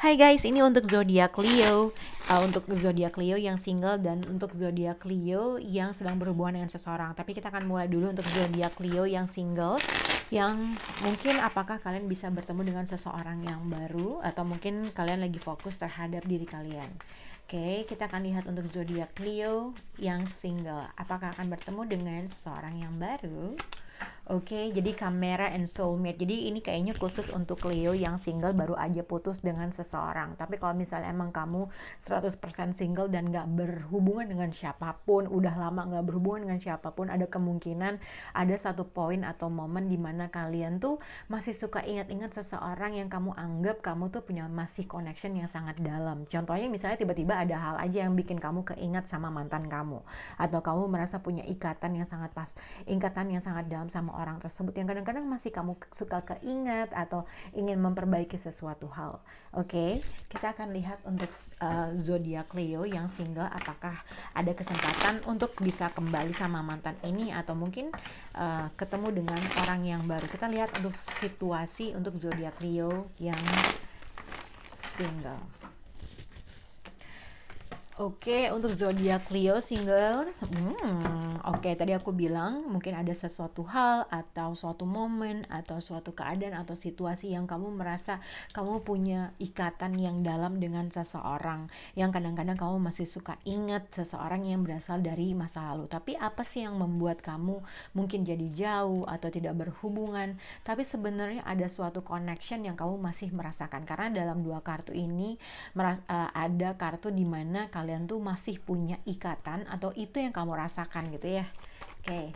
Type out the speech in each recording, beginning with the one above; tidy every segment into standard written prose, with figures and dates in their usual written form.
Hai guys, ini untuk zodiak Leo. Untuk zodiak Leo yang single dan untuk zodiak Leo yang sedang berhubungan dengan seseorang. Tapi kita akan mulai dulu untuk zodiak Leo yang single, yang mungkin apakah kalian bisa bertemu dengan seseorang yang baru atau mungkin kalian lagi fokus terhadap diri kalian. Oke, kita akan lihat untuk zodiak Leo yang single. Apakah akan bertemu dengan seseorang yang baru? Oke, jadi kamera and soulmate. Jadi ini kayaknya khusus untuk Leo yang single baru aja putus dengan seseorang. Tapi kalau misalnya emang kamu 100% single dan gak berhubungan dengan siapapun, udah lama gak berhubungan dengan siapapun, ada kemungkinan ada satu poin atau momen dimana kalian tuh masih suka ingat-ingat seseorang yang kamu anggap kamu tuh punya masih connection yang sangat dalam. Contohnya misalnya tiba-tiba ada hal aja yang bikin kamu keingat sama mantan kamu. Atau kamu merasa punya ikatan yang sangat dalam sama orang tersebut yang kadang-kadang masih kamu suka keingat atau ingin memperbaiki sesuatu hal. Oke, kita akan lihat untuk zodiak Leo yang single, apakah ada kesempatan untuk bisa kembali sama mantan ini atau mungkin ketemu dengan orang yang baru. Kita lihat untuk situasi untuk zodiak Leo yang single. Oke, untuk zodiak Leo single, oke, tadi aku bilang mungkin ada sesuatu hal atau suatu momen atau suatu keadaan atau situasi yang kamu merasa kamu punya ikatan yang dalam dengan seseorang, yang kadang-kadang kamu masih suka ingat seseorang yang berasal dari masa lalu. Tapi apa sih yang membuat kamu mungkin jadi jauh atau tidak berhubungan? Tapi sebenarnya ada suatu connection yang kamu masih merasakan, karena dalam dua kartu ini ada kartu di mana kalian tuh masih punya ikatan atau itu yang kamu rasakan gitu ya. Oke.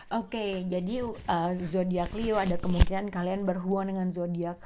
Oke, jadi zodiak Leo ada kemungkinan kalian berhubungan dengan zodiak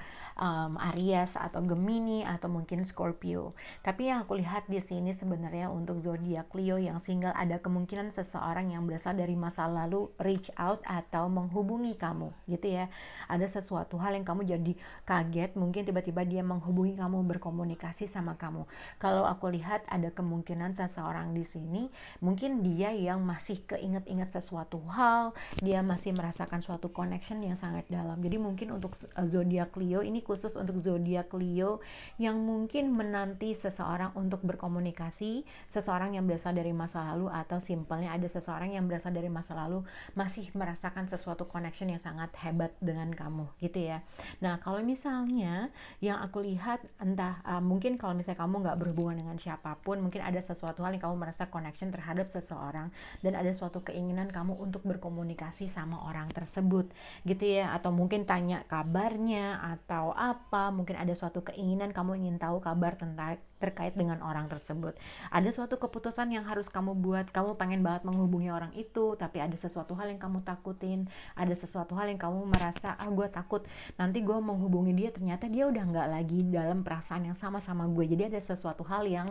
Aries atau Gemini atau mungkin Scorpio. Tapi yang aku lihat di sini sebenarnya untuk zodiak Leo yang single ada kemungkinan seseorang yang berasal dari masa lalu reach out atau menghubungi kamu, gitu ya. Ada sesuatu hal yang kamu jadi kaget, mungkin tiba-tiba dia menghubungi kamu, berkomunikasi sama kamu. Kalau aku lihat ada kemungkinan seseorang di sini mungkin dia yang masih keinget-inget sesuatu hal, dia masih merasakan suatu connection yang sangat dalam. Jadi mungkin untuk zodiak Leo ini khusus untuk zodiak Leo yang mungkin menanti seseorang untuk berkomunikasi, seseorang yang berasal dari masa lalu, atau simpelnya ada seseorang yang berasal dari masa lalu masih merasakan sesuatu connection yang sangat hebat dengan kamu, gitu ya. Nah, kalau misalnya yang aku lihat entah mungkin kalau misalnya kamu nggak berhubungan dengan siapapun, mungkin ada sesuatu hal yang kamu merasa connection terhadap seseorang dan ada suatu keinginan kamu untuk berkomunikasi sama orang tersebut, gitu ya. Atau mungkin tanya kabarnya atau apa, mungkin ada suatu keinginan kamu ingin tahu kabar terkait dengan orang tersebut. Ada suatu keputusan yang harus kamu buat, kamu pengen banget menghubungi orang itu, tapi ada sesuatu hal yang kamu takutin, ada sesuatu hal yang kamu merasa, gue takut nanti gue menghubungi dia ternyata dia udah nggak lagi dalam perasaan yang sama gue. Jadi ada sesuatu hal yang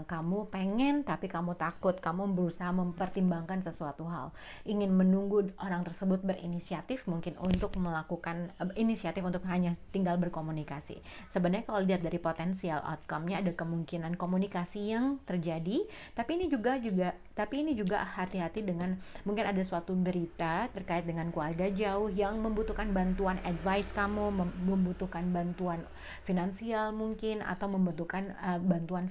kamu pengen tapi kamu takut, kamu berusaha mempertimbangkan sesuatu hal, ingin menunggu orang tersebut berinisiatif mungkin untuk melakukan inisiatif untuk hanya tinggal berkomunikasi. Sebenarnya kalau lihat dari potensial outcome-nya ada kemungkinan komunikasi yang terjadi, tapi ini juga hati-hati dengan mungkin ada suatu berita terkait dengan keluarga jauh yang membutuhkan bantuan advice kamu, membutuhkan bantuan finansial mungkin, atau membutuhkan bantuan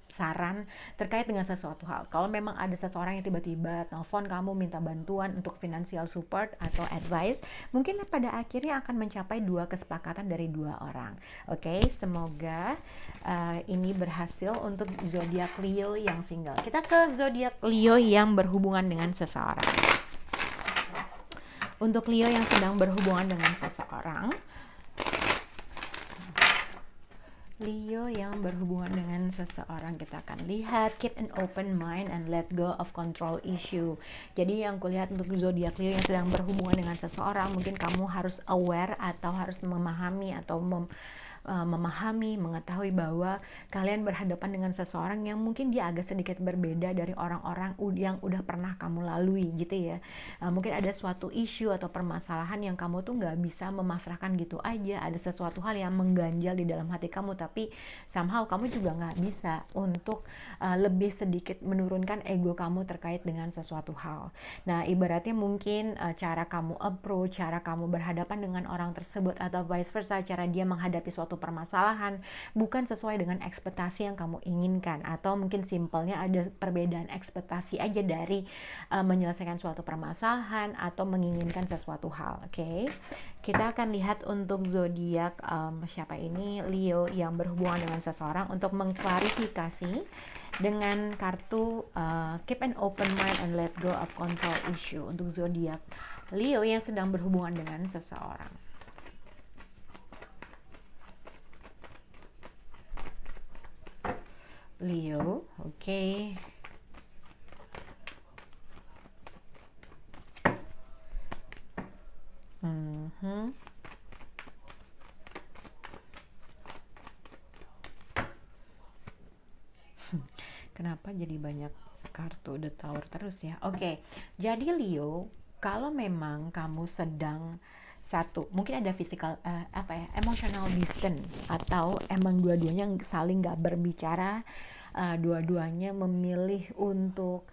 saran terkait dengan sesuatu hal. Kalau memang ada seseorang yang tiba-tiba telepon kamu minta bantuan untuk financial support atau advice, mungkin pada akhirnya akan mencapai dua kesepakatan dari dua orang. Oke, semoga ini berhasil untuk zodiak Leo yang single. Kita ke zodiak Leo yang berhubungan dengan seseorang. Untuk Leo yang sedang berhubungan dengan seseorang, Leo yang berhubungan dengan seseorang, kita akan lihat keep an open mind and let go of control issue. Jadi yang kulihat untuk zodiak Leo yang sedang berhubungan dengan seseorang, mungkin kamu harus aware atau harus memahami atau memahami, mengetahui bahwa kalian berhadapan dengan seseorang yang mungkin dia agak sedikit berbeda dari orang-orang yang udah pernah kamu lalui gitu ya. Mungkin ada suatu isu atau permasalahan yang kamu tuh nggak bisa memasrahkan gitu aja, ada sesuatu hal yang mengganjal di dalam hati kamu, tapi somehow kamu juga nggak bisa untuk lebih sedikit menurunkan ego kamu terkait dengan sesuatu hal. Nah, ibaratnya mungkin cara kamu approach, cara kamu berhadapan dengan orang tersebut atau vice versa, cara dia menghadapi suatu permasalahan bukan sesuai dengan ekspektasi yang kamu inginkan, atau mungkin simpelnya ada perbedaan ekspektasi aja dari menyelesaikan suatu permasalahan atau menginginkan sesuatu hal. Oke, kita akan lihat untuk zodiak siapa ini, Leo yang berhubungan dengan seseorang, untuk mengklarifikasi dengan kartu keep an open mind and let go of control issue untuk zodiak Leo yang sedang berhubungan dengan seseorang. Leo, oke. Kenapa jadi banyak kartu The Tower terus ya? Oke, jadi Leo, kalau memang kamu sedang satu, mungkin ada physical emotional distance, atau emang dua-duanya saling nggak berbicara, dua-duanya memilih untuk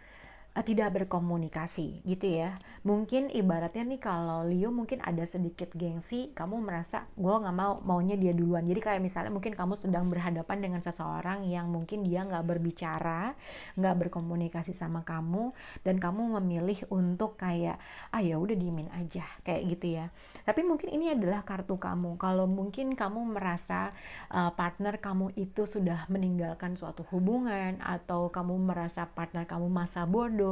tidak berkomunikasi gitu ya. Mungkin ibaratnya nih, kalau Leo mungkin ada sedikit gengsi, kamu merasa gue nggak maunya dia duluan. Jadi kayak misalnya mungkin kamu sedang berhadapan dengan seseorang yang mungkin dia nggak berbicara, nggak berkomunikasi sama kamu, dan kamu memilih untuk kayak ya udah diemin aja kayak gitu ya. Tapi mungkin ini adalah kartu kamu. Kalau mungkin kamu merasa partner kamu itu sudah meninggalkan suatu hubungan, atau kamu merasa partner kamu masa bodoh,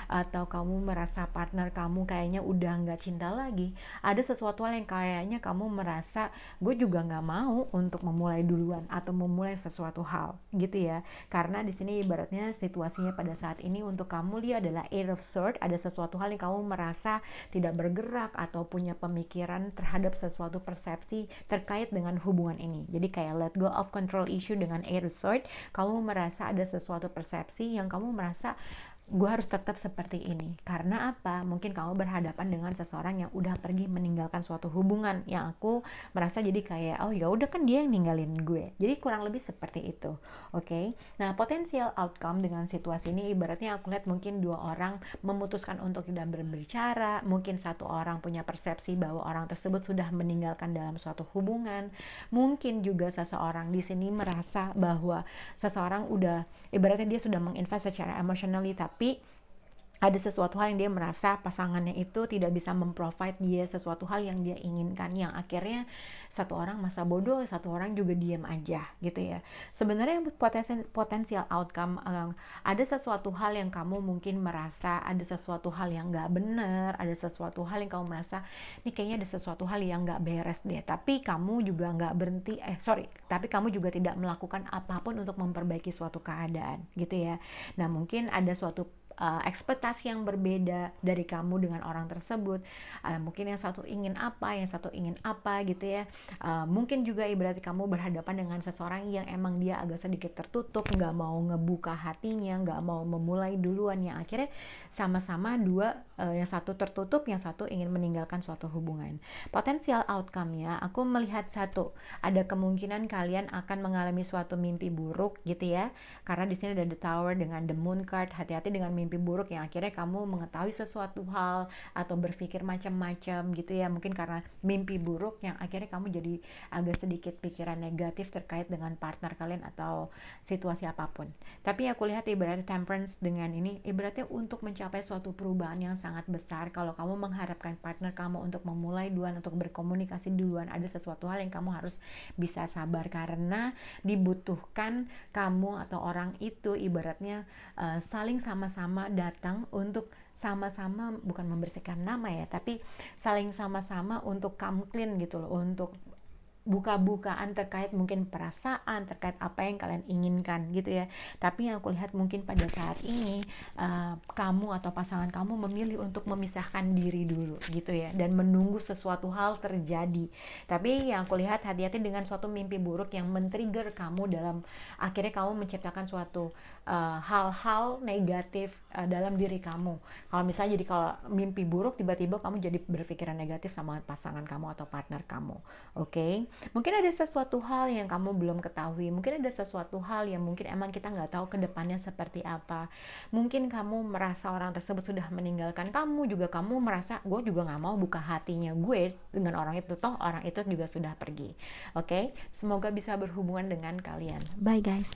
atau kamu merasa partner kamu kayaknya udah nggak cinta lagi, ada sesuatu hal yang kayaknya kamu merasa gue juga nggak mau untuk memulai duluan atau memulai sesuatu hal gitu ya. Karena di sini ibaratnya situasinya pada saat ini untuk kamu dia adalah Eight of Swords, ada sesuatu hal yang kamu merasa tidak bergerak atau punya pemikiran terhadap sesuatu persepsi terkait dengan hubungan ini. Jadi kayak let go of control issue dengan Eight of Swords, kamu merasa ada sesuatu persepsi yang kamu merasa gue harus tetap seperti ini. Karena apa? Mungkin kamu berhadapan dengan seseorang yang udah pergi meninggalkan suatu hubungan, yang aku merasa jadi kayak ya udah kan dia yang ninggalin gue. Jadi kurang lebih seperti itu. Oke. Nah, potensial outcome dengan situasi ini ibaratnya aku lihat mungkin dua orang memutuskan untuk tidak berbicara, mungkin satu orang punya persepsi bahwa orang tersebut sudah meninggalkan dalam suatu hubungan. Mungkin juga seseorang di sini merasa bahwa seseorang udah ibaratnya dia sudah menginvest secara emotionally, tapi ada sesuatu hal yang dia merasa pasangannya itu tidak bisa memprovide dia sesuatu hal yang dia inginkan, yang akhirnya satu orang masa bodoh, satu orang juga diam aja gitu ya. Sebenarnya potensial outcome, ada sesuatu hal yang kamu mungkin merasa ada sesuatu hal yang nggak benar, ada sesuatu hal yang kamu merasa ini kayaknya ada sesuatu hal yang nggak beres deh, tapi kamu juga nggak berhenti tapi kamu juga tidak melakukan apapun untuk memperbaiki suatu keadaan gitu ya. Nah, mungkin ada suatu ekspektasi yang berbeda dari kamu dengan orang tersebut. Mungkin yang satu ingin apa, yang satu ingin apa gitu ya. Mungkin juga ibarat kamu berhadapan dengan seseorang yang emang dia agak sedikit tertutup, nggak mau ngebuka hatinya, nggak mau memulai duluan, yang akhirnya sama-sama dua, yang satu tertutup, yang satu ingin meninggalkan suatu hubungan. Potensial outcome-nya, aku melihat satu, ada kemungkinan kalian akan mengalami suatu mimpi buruk gitu ya. Karena di sini ada The Tower dengan The Moon card, hati-hati dengan mimpi buruk yang akhirnya kamu mengetahui sesuatu hal atau berpikir macam-macam gitu ya. Mungkin karena mimpi buruk yang akhirnya kamu jadi agak sedikit pikiran negatif terkait dengan partner kalian atau situasi apapun. Tapi aku lihat ibaratnya Temperance dengan ini ibaratnya untuk mencapai suatu perubahan yang sangat besar. Kalau kamu mengharapkan partner kamu untuk memulai duluan, untuk berkomunikasi duluan, ada sesuatu hal yang kamu harus bisa sabar, karena dibutuhkan kamu atau orang itu ibaratnya saling sama-sama datang untuk sama-sama bukan membersihkan nama ya, tapi saling sama-sama untuk come clean gitu loh, untuk buka-bukaan terkait mungkin perasaan, terkait apa yang kalian inginkan gitu ya. Tapi yang aku lihat mungkin pada saat ini kamu atau pasangan kamu memilih untuk memisahkan diri dulu gitu ya, dan menunggu sesuatu hal terjadi. Tapi yang aku lihat, hati-hati dengan suatu mimpi buruk yang men-trigger kamu dalam akhirnya kamu menciptakan suatu hal-hal negatif dalam diri kamu. Kalau misalnya jadi kalau mimpi buruk tiba-tiba kamu jadi berpikiran negatif sama pasangan kamu atau partner kamu. Oke, mungkin ada sesuatu hal yang kamu belum ketahui, mungkin ada sesuatu hal yang mungkin emang kita nggak tahu ke depannya seperti apa. Mungkin kamu merasa orang tersebut sudah meninggalkan kamu, juga kamu merasa gue juga nggak mau buka hatinya gue dengan orang itu, toh orang itu juga sudah pergi. Oke, semoga bisa berhubungan dengan kalian. Bye guys.